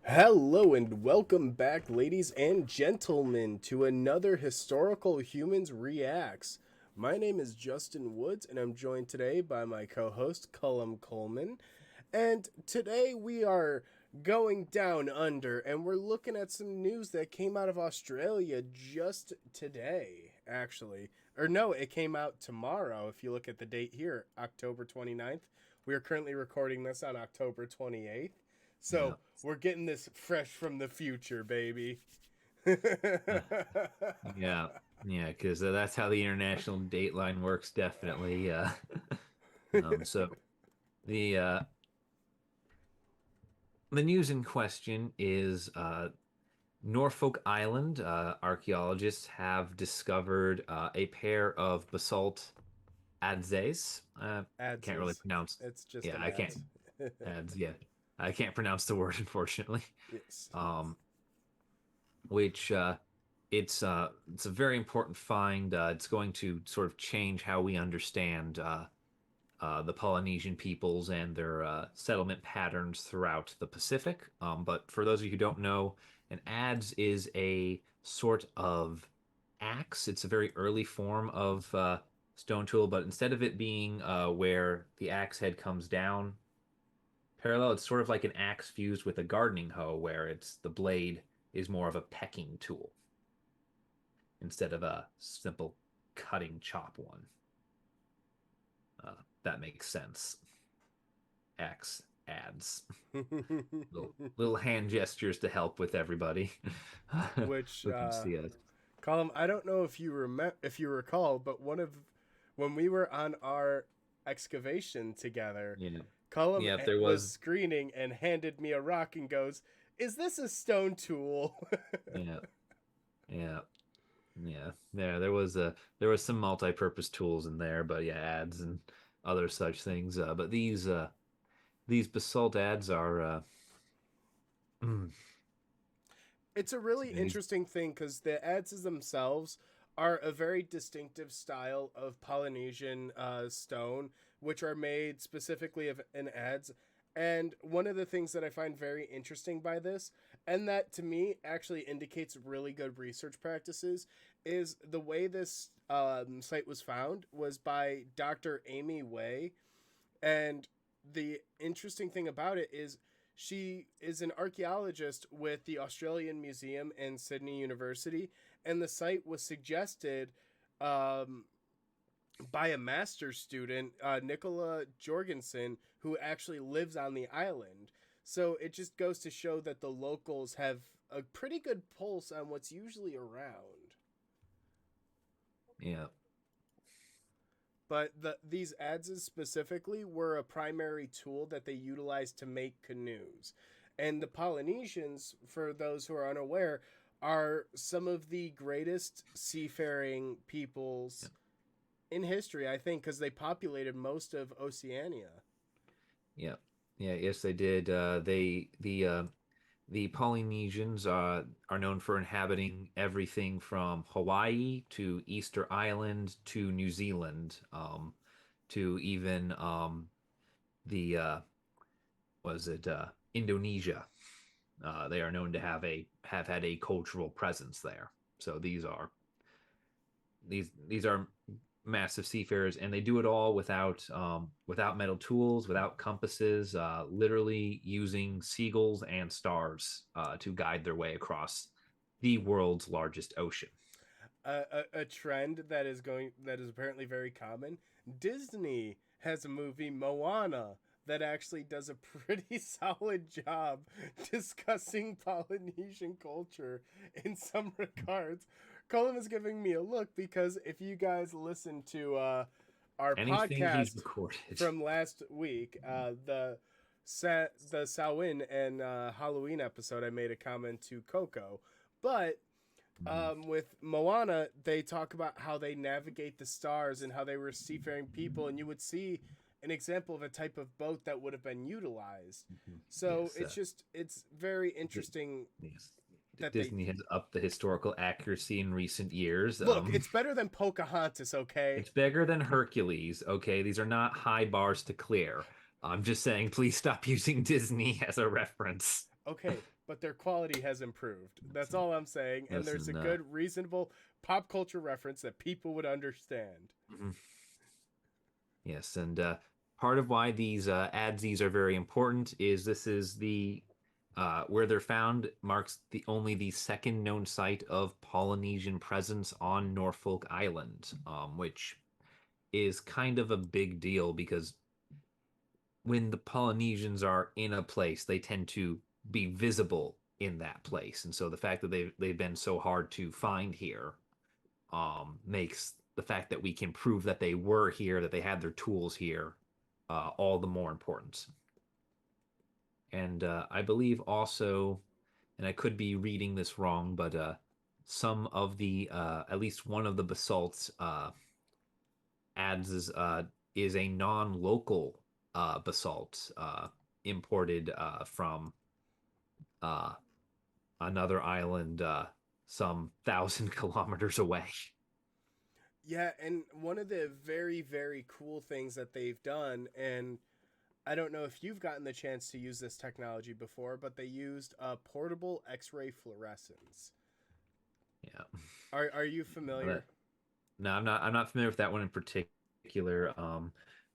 Hello and welcome back, ladies and gentlemen, to another Historical Humans Reacts. My name is Justin Woods, and I'm joined today by my co host, Cullum Coleman. And today we are going down under, and we're looking at some news that came out of Australia just today, actually. Or no, it came out tomorrow, if you look at the date here, October 29th. We are currently recording this on October 28th. Yeah, So we're getting this fresh from the future, baby. yeah, yeah, because that's how the international dateline works, definitely. So the uh, the news in question is Norfolk Island. Archaeologists have discovered a pair of basalt adzes. Can't really Adses. pronounce. It's just Yeah, an I ads. can't. Ads. Yeah, I can't pronounce the word, unfortunately. Yes. Um, which it's a very important find. It's going to sort of change how we understand the Polynesian peoples and their settlement patterns throughout the Pacific. But for those of you who don't know, an adze is a sort of axe. It's a very early form of stone tool, but instead of it being where the axe head comes down parallel, it's sort of like an axe fused with a gardening hoe, where it's the blade is more of a pecking tool instead of a simple cutting chop one. That makes sense. X adds little hand gestures to help with everybody Which, who can see it. Colin, I don't know if you if you recall, but one of when we were on our excavation together, Yeah, Cullum yeah. If there was was, screening and handed me a rock and goes, "Is this a stone tool?" yeah, yeah, yeah. There was some multi-purpose tools in there, but yeah, ads and other such things. But these basalt ads are It's a really these interesting thing because the adzes themselves are a very distinctive style of Polynesian stone, which are made specifically of an adze. And one of the things that I find very interesting by this, and that to me actually indicates really good research practices, is the way this site was found was by Dr. Amy Way, and the interesting thing about it is she is an archaeologist with the Australian Museum and Sydney University, and the site was suggested um, by a master's student, Nicola Jorgensen, who actually lives on the island. So it just goes to show that the locals have a pretty good pulse on what's usually around. yeah, But these adzes specifically were a primary tool that they utilized to make canoes. And the Polynesians, for those who are unaware, are some of the greatest seafaring peoples in history, I think, because they populated most of Oceania. yeah, yeah. Yes, they did. The Polynesians are known for inhabiting everything from Hawaii to Easter Island to New Zealand, to even the was it Indonesia. They are known to have had a cultural presence there. So these are massive seafarers, and they do it all without metal tools, without compasses, literally using seagulls and stars to guide their way across the world's largest ocean. A trend that is apparently very common. Disney has a movie Moana that actually does a pretty solid job discussing Polynesian culture in some regards. Colin is giving me a look because if you guys listen to our Anything he's podcast recorded. from last week, the Samhain and Halloween episode, I made a comment to Coco, but with Moana, they talk about how they navigate the stars and how they were seafaring people, and you would see an example of a type of boat that would have been utilized. So Yes, it's very interesting yes. that they Disney has upped the historical accuracy in recent years. look. It's better than Pocahontas, okay? It's bigger than Hercules. Okay, these are not high bars to clear. I'm just saying, please stop using Disney as a reference. Okay, but their quality has improved. That's all I'm saying. And there's a Listen, good, reasonable pop culture reference that people would understand. mhm. Yes, and part of why these adses are very important is this is the where they're found marks the second known site of Polynesian presence on Norfolk Island, which is kind of a big deal because when the Polynesians are in a place, they tend to be visible in that place, and so the fact that they've been so hard to find here makes the fact that we can prove that they were here, that they had their tools here, all the more important. And I believe also, and I could be reading this wrong, but some of at least one of the basalts adds is a non-local basalt imported from uh, another island some 1,000 kilometers away. Yeah, and one of the very, very cool things that they've done, and I don't know if you've gotten the chance to use this technology before, but they used portable X-ray fluorescence. Yeah. Are you Uh, familiar? No, I'm not familiar with that one in particular.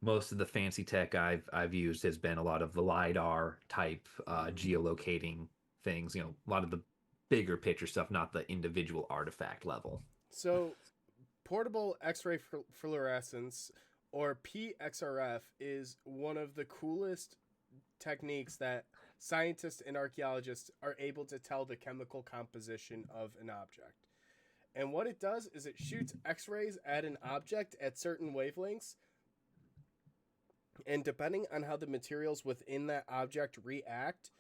Most of the fancy tech I've used has been a lot of the lidar type geolocating things. A lot of the bigger picture stuff, not the individual artifact level. So portable X-ray fluorescence, or PXRF, is one of the coolest techniques that scientists and archaeologists are able to tell the chemical composition of an object. And what it does is it shoots X-rays at an object at certain wavelengths, and depending on how the materials within that object react,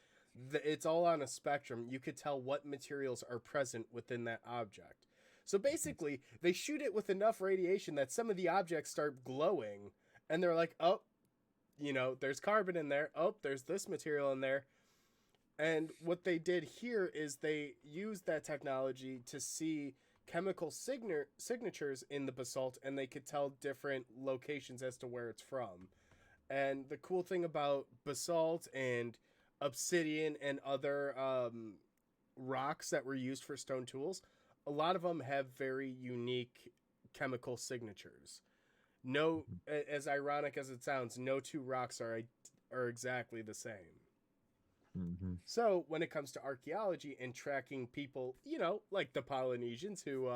it's all on a spectrum. You could tell what materials are present within that object. So basically, they shoot it with enough radiation that some of the objects start glowing, and they're like, "Oh, there's carbon in there. Oh, there's this material in there." And what they did here is they used that technology to see chemical signatures in the basalt, and they could tell different locations as to where it's from. And the cool thing about basalt and obsidian and other rocks that were used for stone tools, a lot of them have very unique chemical signatures. No, as ironic as it sounds, no two rocks are exactly the same. Mm-hmm. So when it comes to archaeology and tracking people, like the Polynesians who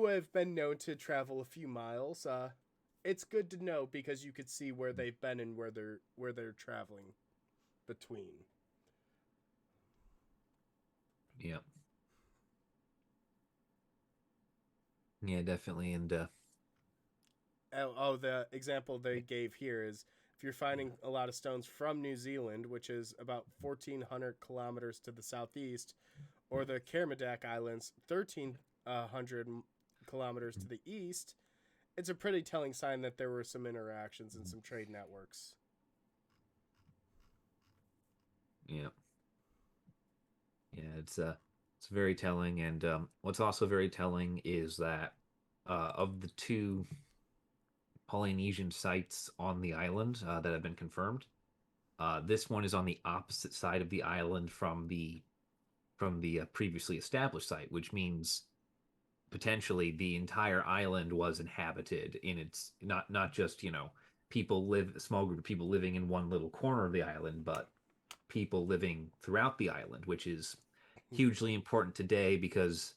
have been known to travel a few miles, it's good to know because you could see where they've been and where they're traveling between. Yeah, yeah, definitely. And The example they gave here is if you're finding a lot of stones from New Zealand, which is about 1,400 kilometers to the southeast, or the Kermadec Islands, 1,300 kilometers to the east, it's a pretty telling sign that there were some interactions and some trade networks. yeah, yeah, it's very telling. And what's also very telling is that of the two Polynesian sites on the island that have been confirmed, this one is on the opposite side of the island from the previously established site, which means potentially the entire island was inhabited in its not just people live a small group of people living in one little corner of the island, but people living throughout the island, which is hugely important today because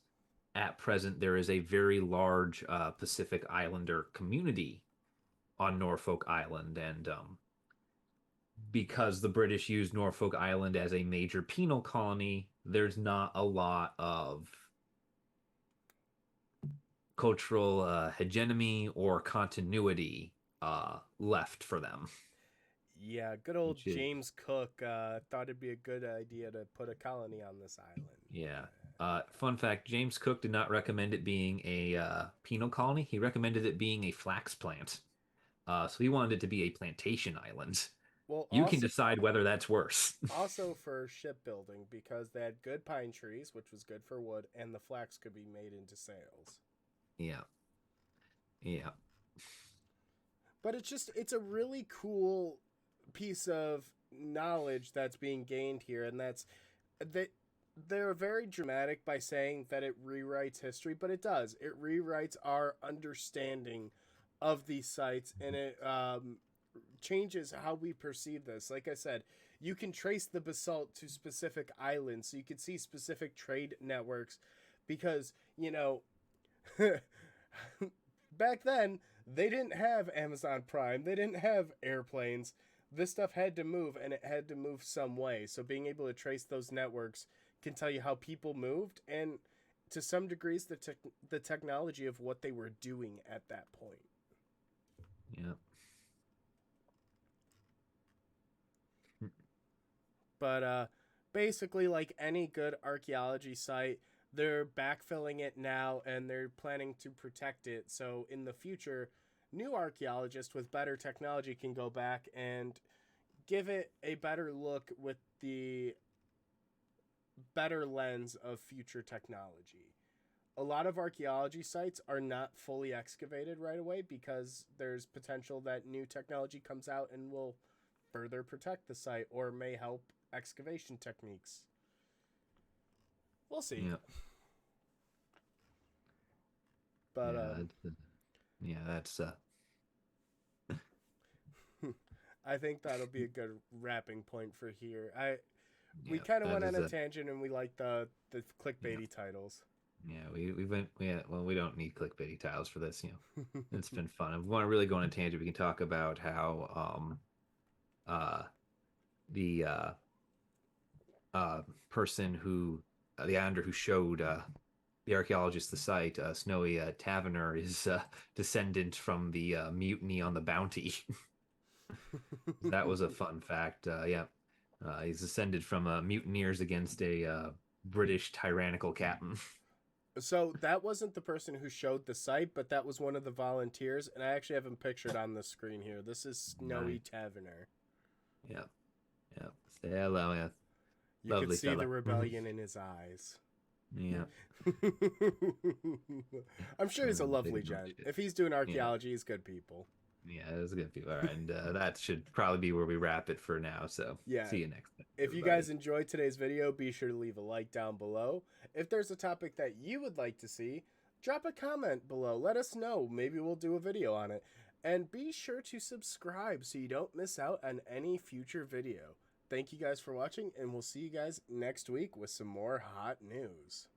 at present there is a very large Pacific Islander community on Norfolk Island, and because the British used Norfolk Island as a major penal colony, there's not a lot of cultural hegemony or continuity left for them. Yeah, good old Which is, James Cook thought it'd be a good idea to put a colony on this island. yeah. Fun fact: James Cook did not recommend it being a penal colony. He recommended it being a flax plant. So he wanted it to be a plantation island. Well, You can also decide whether that's worse. also for shipbuilding because they had good pine trees, which was good for wood, and the flax could be made into sails. Yeah, yeah. But it's a really cool piece of knowledge that's being gained here, and that's that they're very dramatic by saying that it rewrites history, but it does. It rewrites our understanding of these sites, and it changes how we perceive this. Like I said, you can trace the basalt to specific islands, so you can see specific trade networks because, back then, they didn't have Amazon Prime, they didn't have airplanes. This stuff had to move, and it had to move some way. So being able to trace those networks can tell you how people moved and to some degrees the technology of what they were doing at that point. Yeah. But basically, like any good archaeology site, they're backfilling it now and they're planning to protect it. So in the future, new archaeologists with better technology can go back and give it a better look with the better lens of future technology. A lot of archaeology sites are not fully excavated right away because there's potential that new technology comes out and will further protect the site or may help excavation techniques. We'll see. Yeah. But Yeah, that's I think that'll be a good wrapping point for here. We yeah, kind of that went on is a a tangent and we like the yeah. clickbaity titles. Yeah, we went. Yeah, well, we don't need clickbaity tiles for this. It's been fun. If we want to really go on a tangent, we can talk about how uh the person who the islander who showed the archaeologist the site, Snowy Taverner, is descendant from the mutiny on the Bounty. That was a fun fact. Yeah, he's descended from mutineers against a British tyrannical captain. So that wasn't the person who showed the site, but that was one of the volunteers, and I actually have him pictured on the screen here. This is Snowy Nice. Taverner. Yeah, yeah. Say hello, yeah. You could Lovely see the fella. rebellion in his eyes. Yeah. I'm sure he's a Big lovely dumb gent. shit. If he's doing Yeah. archaeology, he's good people. Yeah, it was a good people. All right, and that should probably be where we wrap it for now. So Yeah. see you next time, If you everybody. guys enjoyed today's video, be sure to leave a like down below. If there's a topic that you would like to see, drop a comment below. Let us know. Maybe we'll do a video on it. And be sure to subscribe so you don't miss out on any future video. Thank you guys for watching, and we'll see you guys next week with some more hot news.